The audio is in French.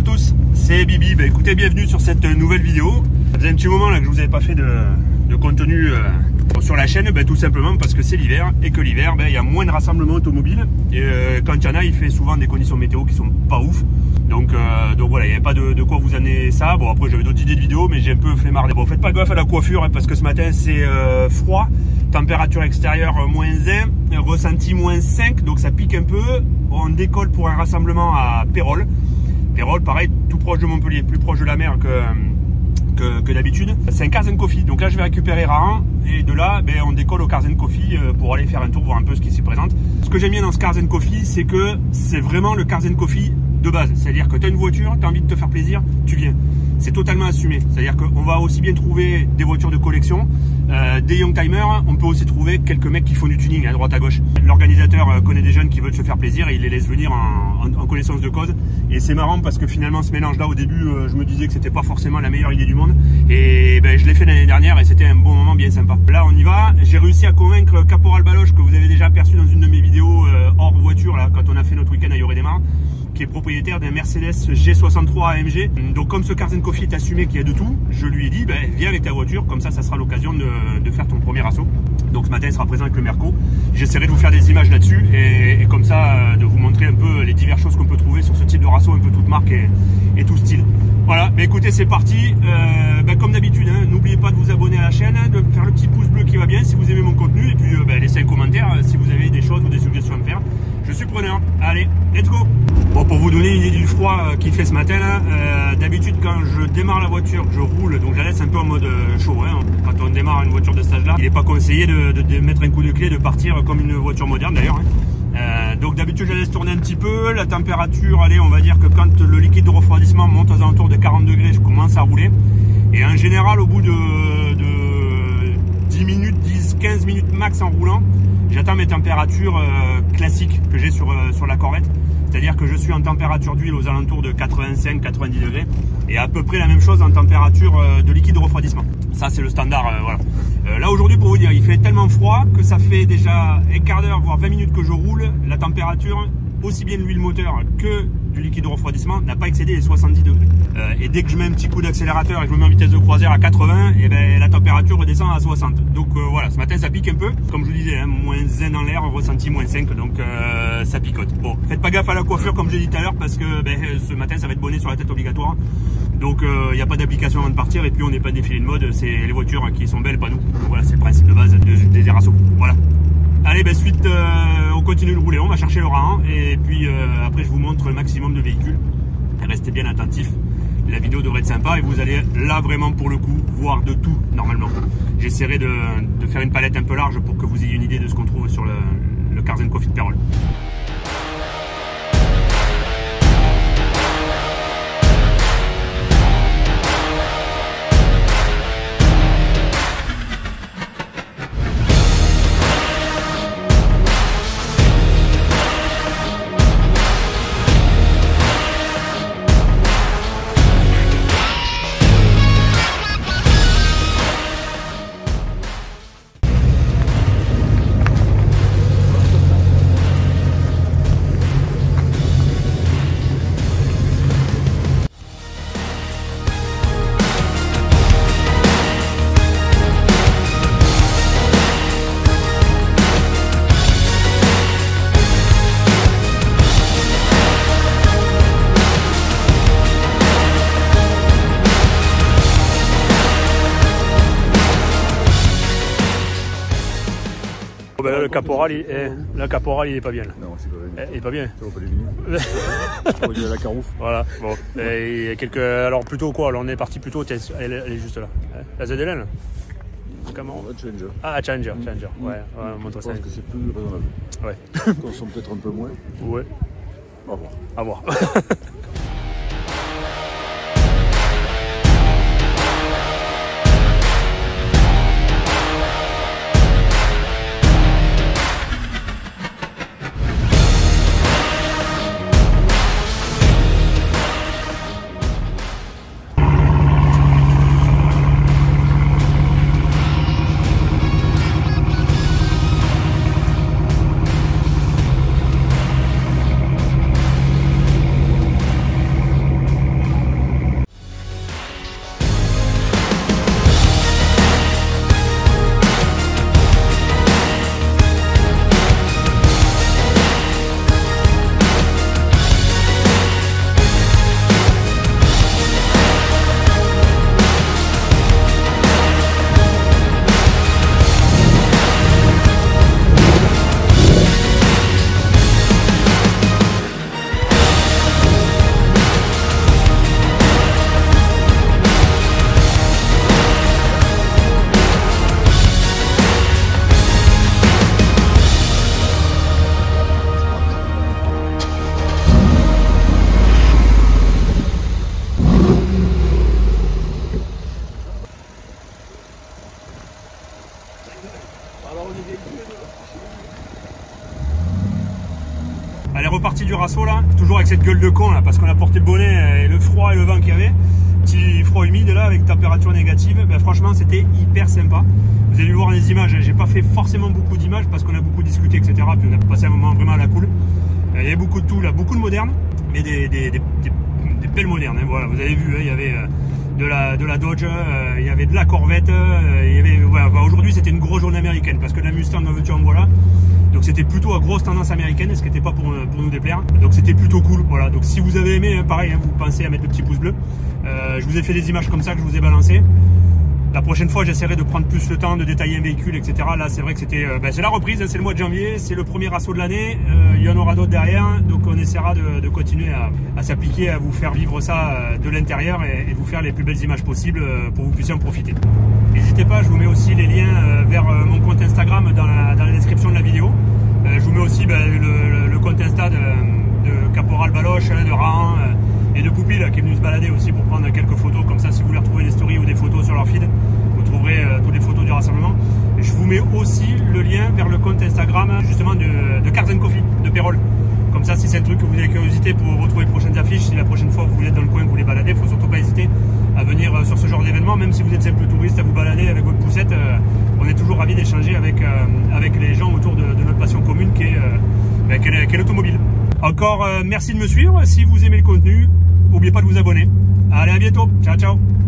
à tous, c'est Bibi. Bah, écoutez, bienvenue sur cette nouvelle vidéo. Ça faisait un petit moment là que je vous avais pas fait de contenu sur la chaîne, tout simplement parce que c'est l'hiver et que l'hiver, il y a moins de rassemblements automobiles. Et quand il y en a, il fait souvent des conditions météo qui sont pas ouf. Donc voilà, il n'y avait pas de quoi vous amener ça. Bon, après j'avais d'autres idées de vidéos, mais j'ai un peu flemmardé. Bon, faites pas gaffe à la coiffure parce que ce matin c'est froid. Température extérieure -1, ressenti -5, donc ça pique un peu. On décolle pour un rassemblement à Pérols. Pérols, pareil, tout proche de Montpellier, plus proche de la mer que d'habitude. C'est un Cars & Coffee, donc là je vais récupérer Rahan et de là on décolle au Cars & Coffee pour aller faire un tour, voir un peu ce qui s'y présente. Ce que j'aime bien dans ce Cars & Coffee, c'est que c'est vraiment le Cars & Coffee de base, c'est-à-dire que tu as une voiture, tu as envie de te faire plaisir, tu viens. C'est totalement assumé, c'est-à-dire qu'on va aussi bien trouver des voitures de collection, des youngtimers, on peut aussi trouver quelques mecs qui font du tuning à droite à gauche. L'organisateur connaît des jeunes qui veulent se faire plaisir et il les laisse venir en connaissance de cause. Et c'est marrant parce que finalement ce mélange-là, au début, je me disais que c'était pas forcément la meilleure idée du monde. Et je l'ai fait l'année dernière et c'était un bon moment bien sympa. Là on y va, j'ai réussi à convaincre Caporal Baloche, que vous avez déjà aperçu dans une de mes vidéos hors voiture, là, quand on a fait notre week-end à Lloret-des-Marnes, qui est propriétaire d'un Mercedes G63 AMG. Donc comme ce Cars & Coffee est assumé qu'il y a de tout, je lui ai dit viens avec ta voiture, comme ça sera l'occasion de faire ton premier assaut. Donc ce matin il sera présent avec le Merco. J'essaierai de vous faire des images là-dessus et comme ça de vous montrer un peu les diverses choses qu'on peut trouver sur ce type de rasso, un peu toute marque et tout style. Voilà, mais écoutez, c'est parti. Comme d'habitude, n'oubliez pas de vous abonner à la chaîne, de faire le petit pouce bleu qui va bien si vous aimez mon contenu, et puis laissez un commentaire si vous avez des choses ou des suggestions à me faire. Je suis preneur. Allez, let's go. Bon, pour vous donner une idée du froid qu'il fait ce matin, d'habitude quand je démarre la voiture, je roule, donc je la laisse un peu en mode chaud. Quand on démarre une voiture de ce âge-là, il n'est pas conseillé de mettre un coup de clé, de partir comme une voiture moderne d'ailleurs. Donc d'habitude je la laisse tourner un petit peu. La température, allez, on va dire que quand le liquide de refroidissement monte aux alentours de 40 degrés, je commence à rouler. Et en général, au bout de 10 minutes, 10-15 minutes max en roulant, j'atteins mes températures classiques que j'ai sur la Corvette. C'est-à-dire que je suis en température d'huile aux alentours de 85-90 degrés et à peu près la même chose en température de liquide de refroidissement. Ça c'est le standard, voilà. Là aujourd'hui, pour vous dire, il fait tellement froid que ça fait déjà un quart d'heure voire 20 minutes que je roule. La température, aussi bien de l'huile moteur que du liquide de refroidissement, n'a pas excédé les 70 degrés. Et dès que je mets un petit coup d'accélérateur et que je me mets en vitesse de croisière à 80, la température redescend à 60. Donc voilà, ce matin ça pique un peu. Comme je vous disais, -1 dans l'air, ressenti -5, donc ça picote. Bon, faites pas gaffe à la coiffure comme je l'ai dit tout à l'heure, parce que ce matin ça va être bonnet sur la tête obligatoire. Donc il n'y a pas d'application avant de partir, et puis on n'est pas défilé de mode, c'est les voitures qui sont belles, pas nous. Donc voilà, c'est le principe de base des Rasso. Voilà. Allez, suite, on continue de rouler, on va chercher le Rahan et puis après je vous montre le maximum de véhicules. Restez bien attentifs, la vidéo devrait être sympa et vous allez là vraiment pour le coup voir de tout normalement. J'essaierai de faire une palette un peu large pour que vous ayez une idée de ce qu'on trouve sur le Cars & Coffee de Pérols. Le caporal, il est pas bien là. Non, c'est pas bien. Il est pas bien. Ça va pas les minutes. La caroufle. Voilà. Bon. Et il y a quelques. Alors plutôt quoi? Alors on est parti plutôt. Elle est juste là. La ZLN. Comment? Challenger. Ah, Challenger. Ouais. On montre ça. Je pense que c'est plus raisonnable. Ouais. Consomme peut-être un peu moins. Ouais. À voir. Elle est repartie du Rasso là, toujours avec cette gueule de con là, parce qu'on a porté le bonnet et le froid et le vent qu'il y avait. Petit froid humide là, avec température négative. Ben, franchement, c'était hyper sympa. Vous allez voir les images, j'ai pas fait forcément beaucoup d'images parce qu'on a beaucoup discuté, etc. Puis on a passé un moment vraiment à la cool. Il y avait beaucoup de tout là, beaucoup de modernes, mais des belles modernes. Hein, voilà, vous avez vu, hein, il y avait de la Dodge, il y avait de la Corvette, il y avait, voilà, aujourd'hui c'était une grosse journée américaine parce que la Mustang en veux-tu en voilà. Donc c'était plutôt à grosse tendance américaine, ce qui n'était pas pour nous déplaire. Donc c'était plutôt cool. Voilà. Donc si vous avez aimé, hein, pareil, hein, vous pensez à mettre le petit pouce bleu. Je vous ai fait des images comme ça que je vous ai balancées. La prochaine fois, j'essaierai de prendre plus le temps de détailler un véhicule, etc. Là, c'est vrai que c'était, c'est la reprise, hein, c'est le mois de janvier, c'est le premier assaut de l'année. Il y en aura d'autres derrière, donc on essaiera de continuer à s'appliquer, à vous faire vivre ça de l'intérieur et de vous faire les plus belles images possibles pour que vous puissiez en profiter. N'hésitez pas, je vous mets aussi les liens vers mon compte Instagram dans la description de la vidéo. Je vous mets aussi le compte Insta de Caporal Baloche, de Rahan et de Poupie là, qui est venu se balader aussi pour prendre quelques photos. Comme ça, si vous voulez retrouver des stories ou des photos sur leur feed, vous trouverez toutes les photos du rassemblement. Et je vous mets aussi le lien vers le compte Instagram justement de Cars & Coffee, de Pérol. Comme ça, si c'est un truc que vous avez curiosité pour retrouver les prochaines affiches, si la prochaine fois vous voulez être dans le coin, que vous voulez balader, il ne faut surtout pas hésiter à venir sur ce genre d'événement, même si vous êtes simple touriste, à vous balader avec votre poussette. On est toujours ravis d'échanger avec les gens autour de notre passion commune qui est l'automobile. Encore merci de me suivre. Si vous aimez le contenu, n'oubliez pas de vous abonner. Allez, à bientôt. Ciao, ciao.